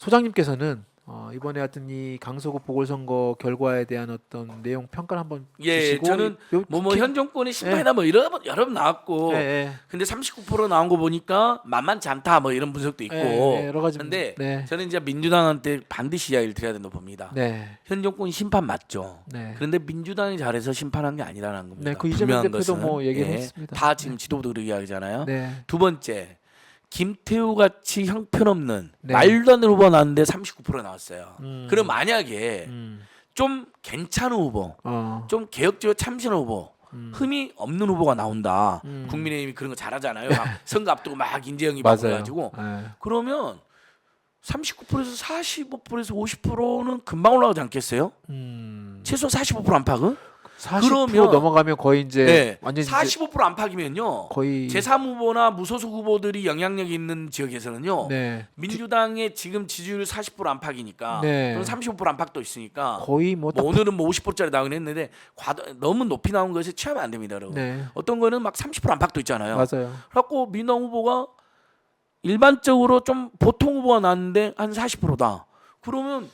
소장님께서는 이번에 하여튼 이 강서구 보궐선거 결과에 대한 어떤 내용 평가를 한번 예, 주시고 저는 뭐 현 정권의 심판이나 뭐 여러 번 나왔고, 예, 근데 39% 나온 거 보니까 만만치 않다 뭐 이런 분석도 있고. 여러 가지 근데 네. 저는 이제 민주당한테 반드시 이야기를 드려야 된다고 봅니다. 네. 현 정권이 심판 맞죠. 네. 그런데 민주당이 잘해서 심판한 게 아니라는 겁니다. 네, 그 이재명 분명한 대표도 것은. 뭐 얘기를 예, 했습니다. 다 지금 지도부도 그렇게 이야기하잖아요. 네. 두 번째, 김태우 같이 형편없는 네. 말도 안 되는 후보 나왔는데 39% 나왔어요. 음. 그럼 만약에 좀 괜찮은 후보, 좀 개혁적으로 참신한 후보, 흠이 없는 후보가 나온다. 국민의힘이 그런 거 잘하잖아요. 막 선거 앞두고 막 인재영입 맞아요. 해가지고 네. 그러면 39%에서 45%에서 50%는 금방 올라가지 않겠어요? 최소 45% 안팎은? 40% 그러면 넘어가면 거의 이제 네, 완전 45% 안팎이면요. 거의 제3후보나 무소속 후보들이 영향력 있는 지역에서는요. 네. 민주당의 지금 지지율 40% 안팎이니까 네. 그럼 35% 안팎도 있으니까 거의 뭐 딱 오늘은 뭐 50%짜리 나오긴 했는데 너무 높이 나온 것에 취하면 안 됩니다, 여러분. 네. 어떤 거는 막 30% 안팎도 있잖아요. 맞아요. 그래갖고 민주당 후보가 일반적으로 좀 보통 후보가 나왔는데 한 40%다. 그러면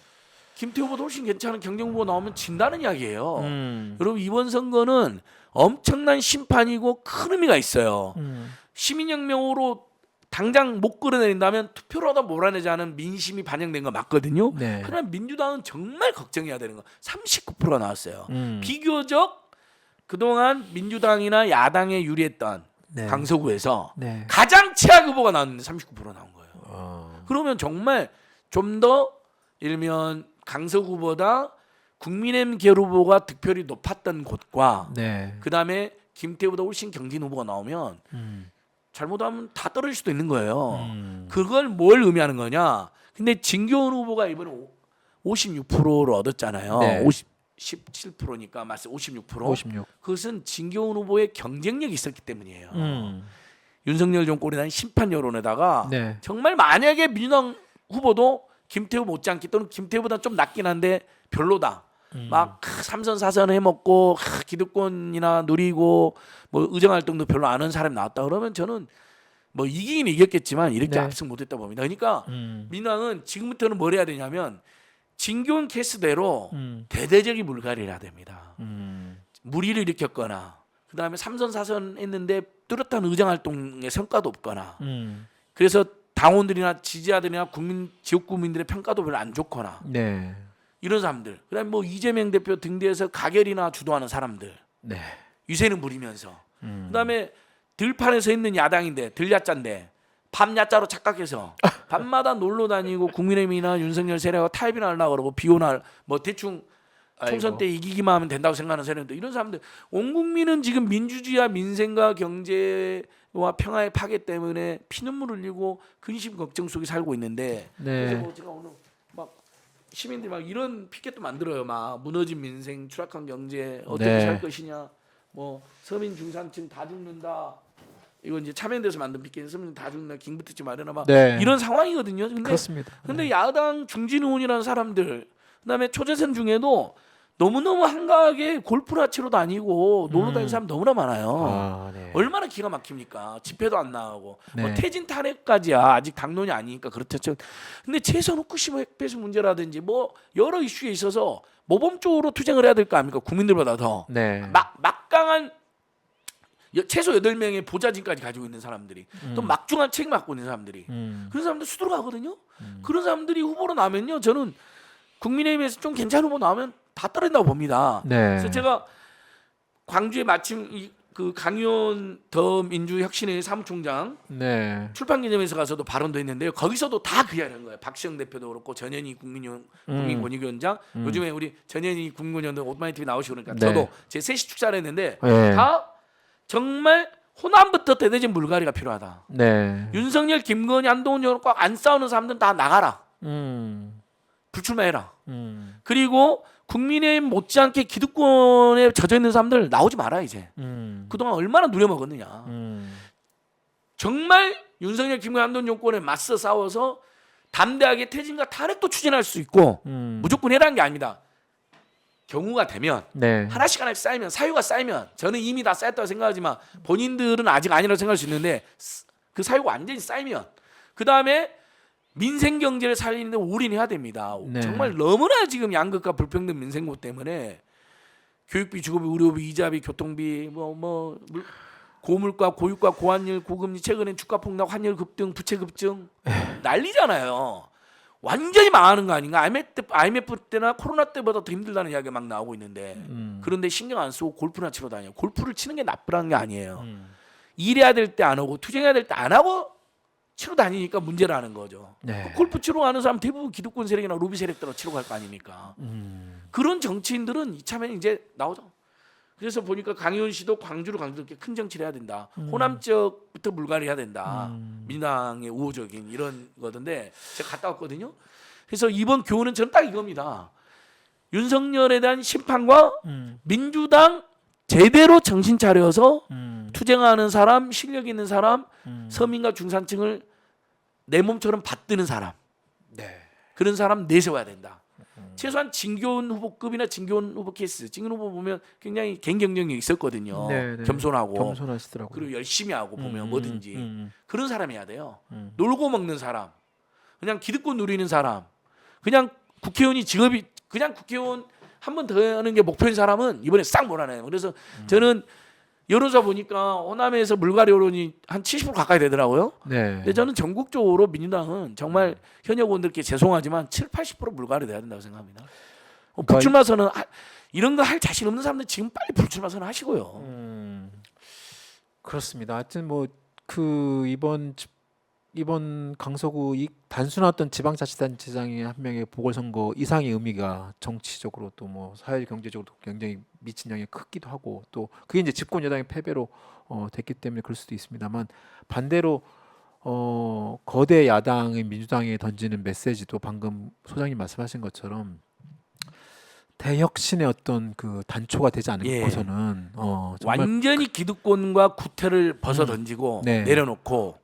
김태우 후보도 훨씬 괜찮은 경쟁 후보 나오면 진다는 이야기예요. 여러분 이번 선거는 엄청난 심판이고 큰 의미가 있어요. 시민혁명으로 당장 못 끌어내린다면 투표로도 몰아내자는 민심이 반영된 거 맞거든요. 네. 그러나 민주당은 정말 걱정해야 되는 거 39%가 나왔어요. 음. 비교적 그동안 민주당이나 야당에 유리했던 네. 강서구에서 네. 가장 최악 후보가 나왔는데 39% 나온 거예요. 그러면 정말 좀 더 일면 강서구보다 국민의힘 계열 후보가 득표율이 높았던 곳과 네. 그 다음에 김태우보다 훨씬 경진 후보가 나오면 잘못하면 다 떨어질 수도 있는 거예요. 그걸 뭘 의미하는 거냐? 근데 진교훈 후보가 이번에 56%를 얻었잖아요. 네. 17%니까 맞아요. 56%. 56. 그것은 진교훈 후보의 경쟁력이 있었기 때문이에요. 윤석열 정권이 난 심판 여론에다가 네. 정말 만약에 민주당 후보도 김태우 못지않게 또는 김태우보다 좀 낮긴 한데 별로다. 막 삼선 사선 해먹고 기득권이나 누리고 뭐 의정 활동도 별로 안 하는 사람이 나왔다 그러면 저는 뭐 이기긴 이겼겠지만 이렇게 네. 압승 못했다 봅니다. 그러니까 민주당은 지금부터는 뭘 해야 되냐면 진교훈 케이스대로 대대적인 물갈이를 해야 됩니다. 무리를 일으켰거나 그 다음에 삼선 사선 했는데 뚜렷한 의정 활동의 성과도 없거나 그래서 당원들이나 지지자들이나 지역 구민들의 평가도 별로 안 좋거나 네. 이런 사람들. 그다음에 뭐 이재명 대표 등대에서 가결이나 주도하는 사람들. 네. 유세는 부리면서. 그다음에 들판에서 있는 야당인데 들야자인데 밤야자로 착각해서 밤마다 놀러 다니고 국민의힘이나 윤석열 세력과 타협이나 하려고 그러고 비오나 뭐 대충 총선 아이고. 때 이기기만 하면 된다고 생각하는 세력들 이런 사람들 온 국민은 지금 민주주의와 민생과 경제와 평화의 파괴 때문에 피눈물 흘리고 근심 걱정 속에 살고 있는데 네. 그래서 뭐 제가 오늘 막 시민들이 막 이런 피켓도 만들어요. 막 무너진 민생, 추락한 경제 어떻게 네. 살 것이냐. 뭐 서민 중산층 다 죽는다. 이거 이제 참여돼서 만든 피켓 서민 다 죽는다. 긴급특집 마련하 막 네. 이런 상황이거든요. 근데 그렇습니다. 근데 야당 중진 의원이라는 사람들 그다음에 초재선 중에도 너무너무 한가하게 골프나 치러 다니고 놀러 다니는 사람 너무나 많아요. 네. 얼마나 기가 막힙니까? 집회도 안 나가고 네. 뭐 퇴진 탄핵까지야 아직 당론이 아니니까 그렇죠. 근데 재산 후쿠시마 핵폐수 문제라든지 뭐 여러 이슈에 있어서 모범적으로 투쟁을 해야 될 거 아닙니까? 국민들보다 더 네. 막강한 최소 8명의 보좌진까지 가지고 있는 사람들이 또 막중한 책 맡고 있는 사람들이 그런 사람들 수두로 가거든요. 그런 사람들이 후보로 나면요 저는 국민의힘에서 좀 괜찮은 후보 나오면 다 떨어진다고 봅니다. 네. 그래서 제가 광주에 마침 그 강윤 더 민주혁신회 사무총장 네. 출판 기념회에서 가서도 발언도 했는데요. 거기서도 다 그 이야기한 거예요. 박시영 대표도 그렇고 전현희 국민권익위원장 요즘에 우리 전현희 국민권익위원장 오토마이 TV 나오시고 그러니까 네. 저도 제 셋이 축사를 했는데 네. 다 정말 호남부터 대대적인 물갈이가 필요하다. 네. 윤석열, 김건희, 한동훈 여론과 안 싸우는 사람들은 다 나가라. 불출마해라. 그리고 국민의힘 못지않게 기득권에 젖어 있는 사람들 나오지 마라 이제. 그동안 얼마나 누려먹었느냐. 정말 윤석열, 김건희, 한동훈 정권에 맞서 싸워서 담대하게 퇴진과 탄핵도 추진할 수 있고 무조건 해라는 게 아닙니다. 경우가 되면 네. 하나씩 쌓이면 사유가 쌓이면 저는 이미 다 쌓였다고 생각하지만 본인들은 아직 아니라고 생각할 수 있는데 그 사유가 완전히 쌓이면 그 다음에 민생 경제를 살리는데 올인해야 됩니다. 네. 정말 너무나 지금 양극화 불평등 민생고 때문에 교육비, 주거비, 의료비, 이자비, 교통비, 고물가, 고유가, 고환율, 고금리, 최근엔 주가 폭락, 환율 급등, 부채 급증 난리잖아요. 완전히 망하는 거 아닌가? IMF 때나 코로나 때보다 더 힘들다는 이야기가 막 나오고 있는데 그런데 신경 안 쓰고 골프나 치러 다녀요. 골프를 치는 게 나쁘다는 게 아니에요. 일해야 될 때 안 하고 투쟁해야 될 때 안 하고 치러 다니니까 문제라는 거죠. 네. 골프 치러 가는 사람 대부분 기득권 세력이나 로비 세력들로 치러 갈 거 아닙니까? 그런 정치인들은 이참에 이제 나오죠. 그래서 보니까 강의원 씨도 광주로 강조롭게 큰 정치를 해야 된다. 호남 지역부터 물갈이해야 된다. 민주당의 우호적인 이런 거던데 제가 갔다 왔거든요. 그래서 이번 교훈은 저는 딱 이겁니다. 윤석열에 대한 심판과 민주당 제대로 정신 차려서 투쟁하는 사람, 실력 있는 사람, 서민과 중산층을 내 몸처럼 받드는 사람, 네. 그런 사람 내세워야 된다. 최소한 진교훈 후보급이나 진교훈 후보 케이스, 진교훈 후보 보면 굉장히 개인 경쟁력이 있었거든요. 네, 네. 겸손하고 겸손하시더라고요. 그리고 열심히 하고 보면 뭐든지 그런 사람이어야 돼요. 음. 놀고 먹는 사람, 그냥 기득권 누리는 사람, 그냥 국회의원이 직업이 그냥 국회의원 한 번 더 하는 게 목표인 사람은 이번에 싹 몰아내요. 그래서 저는 여론조사 보니까 호남에서 물갈이 여론이 한 70% 가까이 되더라고요. 네. 근데 저는 전국적으로 민주당은 정말 현역 의원들께 죄송하지만 7~80% 물갈이 돼야 된다고 생각합니다. 불출마 선언 이런 거 할 자신 없는 사람들 지금 빨리 불출마 선언 하시고요. 그렇습니다. 하여튼 뭐 그 이번 강서구 이 단순한 어떤 지방자치단체장의 한 명의 보궐선거 이상의 의미가 정치적으로 또 뭐 사회 경제적으로 굉장히 미친 영향이 크기도 하고 또 그게 이제 집권 여당의 패배로 됐기 때문에 그럴 수도 있습니다만 반대로 거대 야당의 민주당에 던지는 메시지도 방금 소장님 말씀하신 것처럼 대혁신의 어떤 그 단초가 되지 않고서는 정말 완전히 기득권과 구태를 벗어 던지고 네. 내려놓고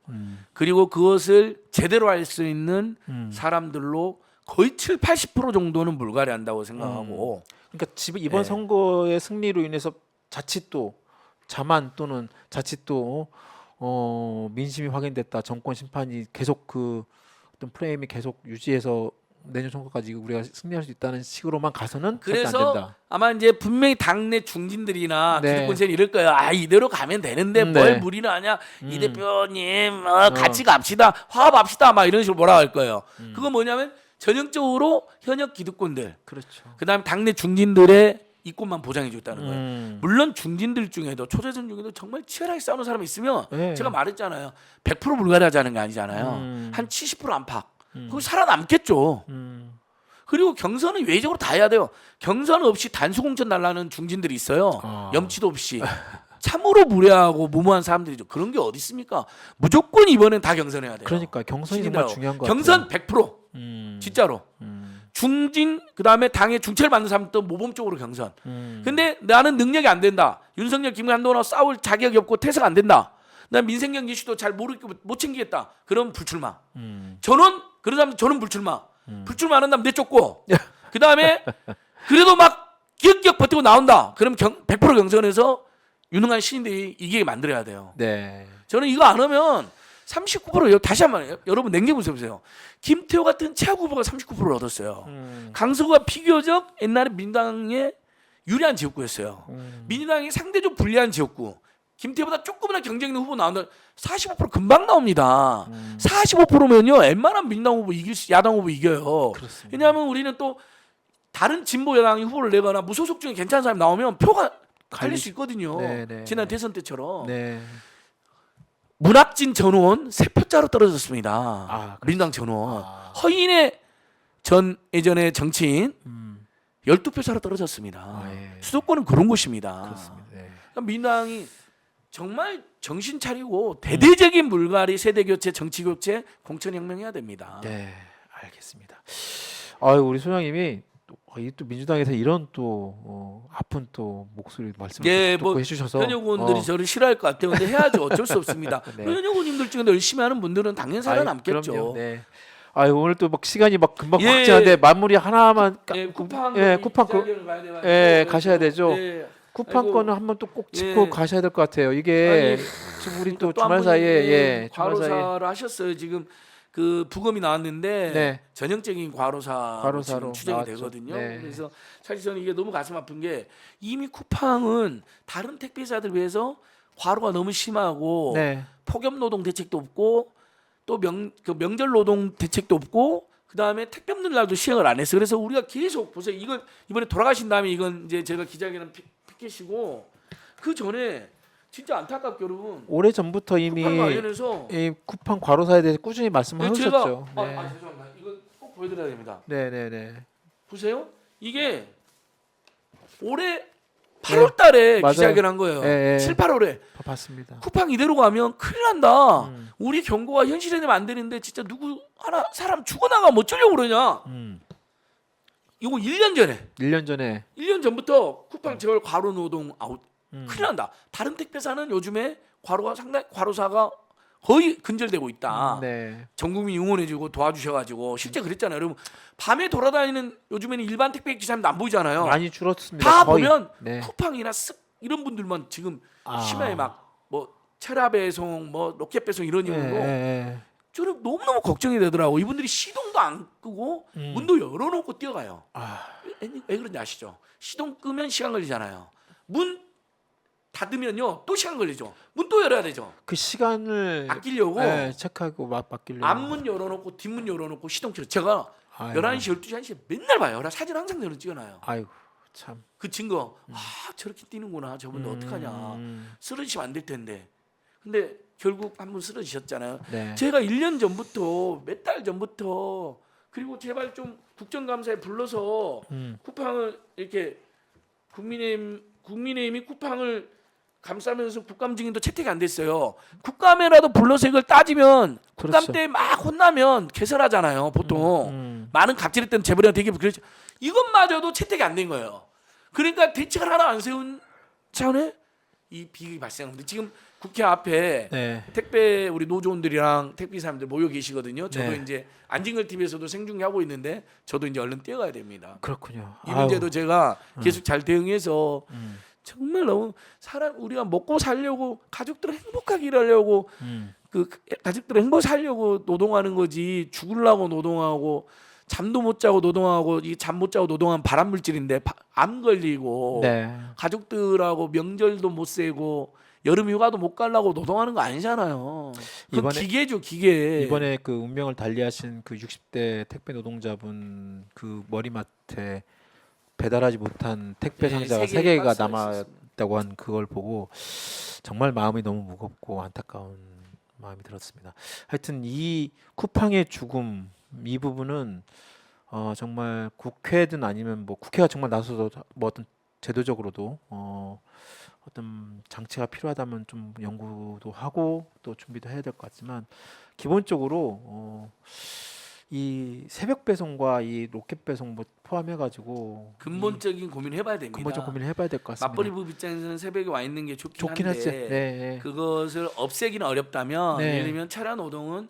그리고 그것을 제대로 할 수 있는 사람들로 거의 7~80% 정도는 물갈이한다고 생각하고 그러니까 이번 네. 선거의 승리로 인해서 자칫 또는 민심이 확인됐다. 정권 심판이 계속 그 어떤 프레임이 계속 유지해서 내년 선거까지 우리가 승리할 수 있다는 식으로만 가서는 절대 안 그래서 된다. 아마 이제 분명히 당내 중진들이나 네. 기득권 세력 이럴 거예요. 이대로 가면 되는데 네. 뭘 무리를 하냐. 이 대표님 같이 갑시다. 화합합시다. 막 이런 식으로 뭐라 할 거예요. 그거 뭐냐면 전형적으로 현역 기득권들 그렇죠. 그다음에 당내 중진들의 이권만 보장해 줬다는 거예요. 음. 물론 중진들 중에도 초재선 중에도 정말 치열하게 싸우는 사람이 있으면 네. 제가 말했잖아요. 100% 물갈이하자는 게 아니잖아요. 한 70% 안팎. 그거 살아남겠죠. 그리고 경선은 외적으로 다 해야 돼요. 경선 없이 단수공천 달라는 중진들이 있어요. 염치도 없이. 참으로 무례하고 무모한 사람들이죠. 그런 게 어디 있습니까? 무조건 이번엔 다 경선해야 돼요. 그러니까 경선이 정말 신인들하고. 중요한 것 경선 같아요. 100%. 진짜로. 중진 그다음에 당의 중체를 받는 사람도 모범적으로 경선. 근데 나는 능력이 안 된다. 윤석열, 김한도나 싸울 자격이 없고 태세가 안 된다. 난 민생경제 이슈도 잘 모르겠고 못 챙기겠다. 그럼 불출마. 저는 그런 사람 저는 불출마. 불출마 안 한다면 내쫓고. 그다음에 그래도 막 기억기억 버티고 나온다. 그럼 100% 경선에서 유능한 신인들이 이기게 만들어야 돼요. 네. 저는 이거 안 하면 39% 다시 한번 여러분 냉정보세요. 김태호 같은 최고 후보가 39%를 얻었어요. 강서구가 비교적 옛날에 민주당에 유리한 지역구였어요. 민주당이 상대적 불리한 지역구. 김태호보다 조금이나 경쟁 있는 후보 나온다. 45% 금방 나옵니다. 45%면요 웬만한 민주당 후보 야당 후보 이겨요. 그렇습니다. 왜냐하면 우리는 또 다른 진보 여당이 후보를 내거나 무소속 중에 괜찮은 사람이 나오면 표가 갈릴 수 있거든요. 네, 네, 지난 네. 대선 때처럼. 네. 문학진 전원 3표짜로 떨어졌습니다. 그렇죠. 민주당 전원. 허인의 예전의 정치인 12표 차로 떨어졌습니다. 예. 수도권은 그런 곳입니다. 그렇습니다. 네. 그러니까 민주당이 정말 정신 차리고 대대적인 물갈이, 세대교체, 정치교체, 공천혁명해야 됩니다. 네, 알겠습니다. 우리 소장님이 또 민주당에서 이런 또 아픈 또 목소리 말씀을 예, 듣고 뭐 해주셔서 현역 의원들이 저를 싫어할 것 같아요. 근데 해야죠. 어쩔 수 없습니다. 네. 현역 의원님들 중에 열심히 하는 분들은 당연히 살아남겠죠. 그럼요. 네. 오늘 또 막 시간이 막 금방 예. 확 지나는데 마무리 하나만 쿠팡 쿠팡 가셔야 되죠. 예. 쿠팡 아이고. 거는 한번 또 꼭 짚고 예. 가셔야 될 것 같아요. 이게 지금 우리 또 한 주말 분이 사이에 주말 사이에 과로사를 하셨어요. 지금 그 부검이 나왔는데 네. 전형적인 과로사로 과로사로 지금 추정이 나왔죠. 되거든요. 네. 그래서 사실 저는 이게 너무 가슴 아픈 게 이미 쿠팡은 다른 택배사들 비해서 과로가 너무 심하고 네. 폭염 노동 대책도 없고 또 명절 노동 대책도 없고 그다음에 택배 없는 날도 시행을 안 했어요. 그래서 우리가 계속 보세요. 이건 이번에 돌아가신 다음에 이건 이제 제가 기자회견 피켓이고 그 전에 진짜 안타깝게 여러분 오래 전부터 이미 쿠팡 관련해서 이 쿠팡 과로사에 대해서 꾸준히 말씀을 제가 하셨죠. 네. 죄송합니다. 이거 꼭 보여드려야 됩니다. 네. 보세요. 이게 올해 8월달에 맞아요. 기자회견한 거예요. 네. 7, 8월에 봤습니다. 쿠팡 이대로 가면 큰일 난다. 우리 경고가 현실이 되면 안 되는데 진짜 누구 하나 사람 죽어나가면 어쩌려고 그러냐. 이거 1년 전에 1년 전에 1년 전부터 쿠팡 제발 과로 노동 아웃 음. 큰일 난다. 다른 택배사는 요즘에 과로사가 거의 근절되고 있다. 네. 전 국민이 응원해주고 도와주셔가지고 실제 그랬잖아요. 여러분 밤에 돌아다니는 요즘에는 일반 택배 기사님도 안 보이잖아요. 많이 줄었습니다. 다 거의. 보면 네. 쿠팡이나 쓱 이런 분들만 지금 아. 심하게 막 뭐 체라 배송, 뭐 로켓 배송 이런 이유로 네. 저는 너무너무 걱정이 되더라고. 이분들이 시동도 안 끄고 문도 열어놓고 뛰어가요. 아. 왜 그런지 아시죠? 시동 끄면 시간 걸리잖아요. 문 닫으면요 또 시간 걸리죠. 문 또 열어야 되죠. 그 시간을 아끼려고 네, 체크하고 맡기려고. 앞문 열어놓고 뒷문 열어놓고 시동 켜요. 제가 아이고. 11시, 12시, 1시에 맨날 봐요. 나 사진 항상 저는 찍어놔요. 아이고 참. 그 증거. 저렇게 뛰는구나. 저분들 어떡하냐. 음. 쓰러지시면 안 될 텐데. 근데 결국 한 분 쓰러지셨잖아요. 네. 제가 1년 전부터 몇 달 전부터 그리고 제발 좀 국정감사에 불러서 쿠팡을 이렇게 국민의힘이 쿠팡을 감싸면서 국감 증인도 채택이 안 됐어요. 국감에라도 불러서 이걸 따지면 국감 그렇죠. 때 막 혼나면 개설하잖아요. 보통 많은 갑질했던 재벌이나 대기업 그렇죠. 이것마저도 채택이 안 된 거예요. 그러니까 대책을 하나 안 세운 차원에 이 비극이 발생합니다. 지금 국회 앞에 네. 택배 우리 노조원들이랑 택배 사람들 모여 계시거든요. 저도 네. 이제 안진걸 TV에서도 생중계하고 있는데 저도 이제 얼른 뛰어가야 됩니다. 그렇군요. 이 문제도 아유. 제가 계속 잘 대응해서 정말 너무 우리가 먹고 살려고 가족들을 행복하게 일하려고 그 가족들을 행복하게 살려고 노동하는 거지 죽으려고 노동하고 잠도 못 자고 노동하고 이 잠 못 자고 노동하면 발암 물질인데 암 걸리고 네. 가족들하고 명절도 못 세고 여름 휴가도 못 가려고 노동하는 거 아니잖아요. 그 이번에- 기계죠 기계. 이번에 그 운명을 달리하신 그 60대 택배 노동자분 그 머리맡에 배달하지 못한 택배 네, 상자가 세 3개가 개의 박스가 남았다고 한 그걸 보고 정말 마음이 너무 무겁고 안타까운 마음이 들었습니다. 하여튼 이 쿠팡의 죽음 이 부분은 정말 국회든 아니면 뭐 국회가 정말 나서서 뭐 어떤 제도적으로도 어떤 장치가 필요하다면 좀 연구도 하고 또 준비도 해야 될 것 같지만 기본적으로 이 새벽 배송과 이 로켓 배송 뭐 포함해가지고 근본적인 고민을 해봐야 됩니다. 근본적 고민을 해봐야 될 것 같습니다. 맞벌이부 입장에서는 새벽에 와 있는 게 좋긴 좋긴 한데 하지. 네. 그것을 없애기는 어렵다면 네. 예를 들면 차량 노동은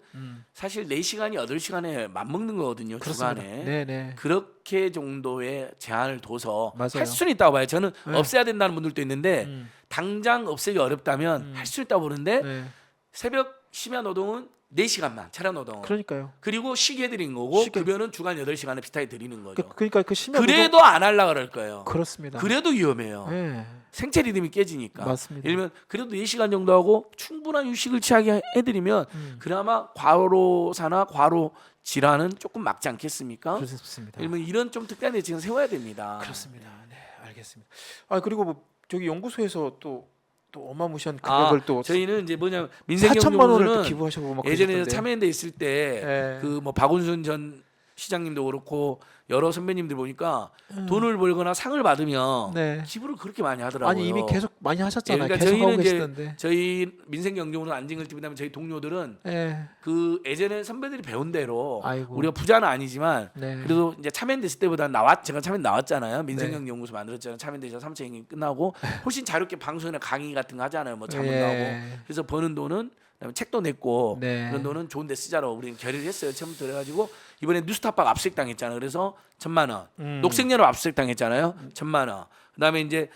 사실 4시간이 8시간에 맞먹는 거거든요. 그렇습니다. 주간에. 네네. 그렇게 정도의 제한을 둬서 맞아요. 할 수는 있다고 봐요. 저는 네. 없애야 된다는 분들도 있는데 음. 당장 없애기 어렵다면 할 수 있다고 보는데 네. 새벽 심야 노동은 4시간만 차량 노동은 그러니까요. 그리고 쉬게 해드린 거고 쉬게. 급여는 주간 8시간에 비슷하게 드리는 거죠. 그러니까 그 심야 그래도 안 하려고 그럴 거예요. 노동- 그렇습니다. 그래도 위험해요. 네. 생체 리듬이 깨지니까. 맞습니다. 예를 들면 그래도 4시간 정도 하고 충분한 휴식을 취하게 해드리면 음. 그나마 과로사나 과로 질환은 조금 막지 않겠습니까? 그렇습니다. 예를 들면 이런 좀 특단의 대책을 세워야 됩니다. 그렇습니다. 네, 알겠습니다. 아 그리고 뭐 저기 연구소에서 또 어마무시한 금액을 또 저희는 이제 뭐냐면 4천만 원을 또 민생경제부는 기부하시고 막 예전에 그러셨던데. 참여연대 있을 때 네. 그 뭐 박원순 전 시장님도 그렇고 여러 선배님들 보니까 돈을 벌거나 상을 받으면 네. 기부를 그렇게 많이 하더라고요. 아니 이미 계속 많이 하셨잖아요. 그러니까 계속 하고 저희는 이제 계시던데. 저희 민생경제부는 안진걸 TV다면 저희 동료들은 네. 그 예전에 선배들이 배운 대로 아이고. 우리가 부자는 아니지만 네. 그래도 이제 참여연대 있을 때보다 제가 참여연 나왔잖아요. 민생경제연구소 만들었잖아요. 참여연대 3차 행위 끝나고 훨씬 자유롭게 방송이나 강의 같은 거 하잖아요. 뭐 자문도 하고. 예. 그래서 버는 돈은 그다음에 책도 냈고 네. 그런 돈은 좋은 데 쓰자로 우리는 결의를 했어요. 처음부터 그래가지고 이번에 뉴스타파가 압수수색 당했잖아요. 그래서 1,000만 원. 녹색연합 압수수색 당했잖아요. 1,000만 원. 그다음에 이제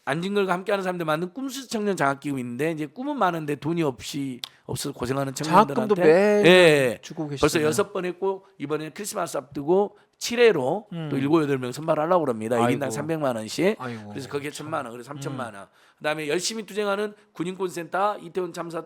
안진걸과 함께하는 사람들 만든 꿈수 청년 장학기금이 있는데 이제 꿈은 많은데 돈이 없어서 고생하는 청년들한테 장학금도 매일 예, 주고 계시잖아요. 벌써 6번 했고 이번에 크리스마스 앞두고 7회로 또 7, 8명 선발하려고 합니다. 1인당 아이고. 300만 원씩. 아이고. 그래서 거기에 1,000만 원, 그래서 3,000만 원. 그다음에 열심히 투쟁하는 군인권센터 이태원 참사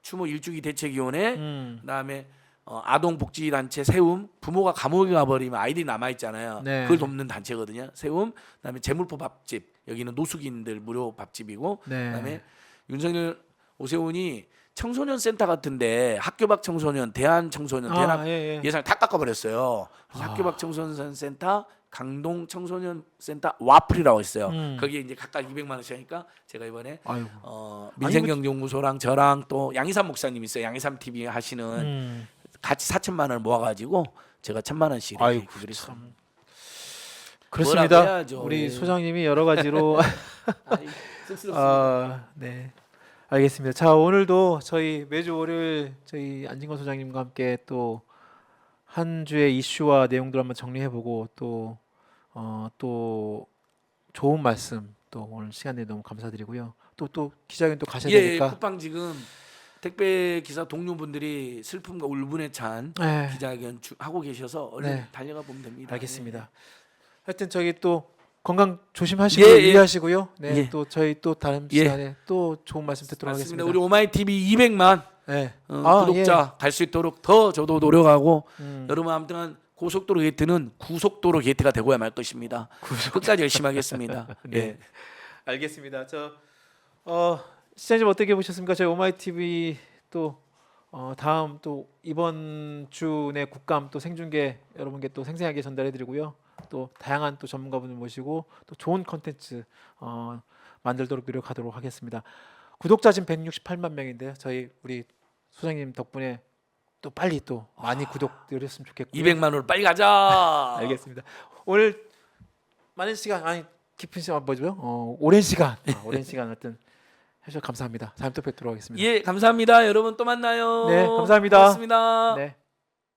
추모 일주기 대책위원회. 그다음에 아동복지단체 세움, 부모가 감옥에 가버리면 아이들이 남아 있잖아요. 네. 그걸 돕는 단체거든요. 세움. 그다음에 재물포 밥집, 여기는 노숙인들 무료 밥집이고. 네. 그다음에 윤석열 오세훈이 청소년 센터 같은데 학교 밖 청소년, 대한 청소년, 대학 예. 예산을 다 깎아버렸어요. 그래서 학교 밖 청소년 센터, 강동 청소년 센터 와플이라고 있어요. 거기에 이제 각각 200만 원씩 하니까 제가 이번에 아이고. 민생경제연구소랑 저랑 또 양희삼 목사님 있어요. 양희삼 TV 하시는 같이 4천만 원을 모아가지고 제가 1,000만 원씩 이렇게 아이고, 기부를 했어요. 뭐라고 그렇습니다. 그렇습니다. 우리 소장님이 여러 가지로 네. 알겠습니다. 자, 오늘도 저희 매주 월요일 저희 안진건 소장님과 함께 또 한 주의 이슈와 내용들 한번 정리해보고 또 좋은 말씀 또 오늘 시간 내에 너무 감사드리고요. 또 기자회견 또 가셔야 예, 되니까. 쿠팡 지금 택배 기사 동료분들이 슬픔과 울분에 찬 네. 기자회견 하고 계셔서 얼른 네. 달려가 보면 됩니다. 알겠습니다. 하여튼 저희 또 건강 조심하시고 예, 예. 유의하시고요. 네, 예. 또 저희 또 다른 예. 시간에 또 좋은 말씀 듣도록 맞습니다. 하겠습니다. 우리 오마이 TV 200만 네. 구독자 갈 수 있도록 더 저도 노력하고 예. 여러분 아무튼 고속도로 게이트는 구속도로 게이트가 되고야 말 것입니다. 끝까지 열심히 하겠습니다. 네. 예. 알겠습니다. 시장님 어떻게 보셨습니까? 저희 오마이 TV 또 다음 또 이번 주 내 국감 또 생중계 여러분께 또 생생하게 전달해드리고요. 또 다양한 또 전문가분들 모시고 또 좋은 컨텐츠 만들도록 노력하도록 하겠습니다. 구독자 지금 168만 명인데요. 저희 우리 소장님 덕분에 또 빨리 또 많이 구독 늘렸으면 좋겠고요. 200만으로 빨리 가자. 알겠습니다. 오늘 많은 시간 아니 깊은 시간 뭐죠? 오랜 시간 하여튼 해주셔서 감사합니다. 다음 또 뵙도록 하겠습니다. 예, 감사합니다. 여러분 또 만나요. 네, 감사합니다. 고맙습니다. 네.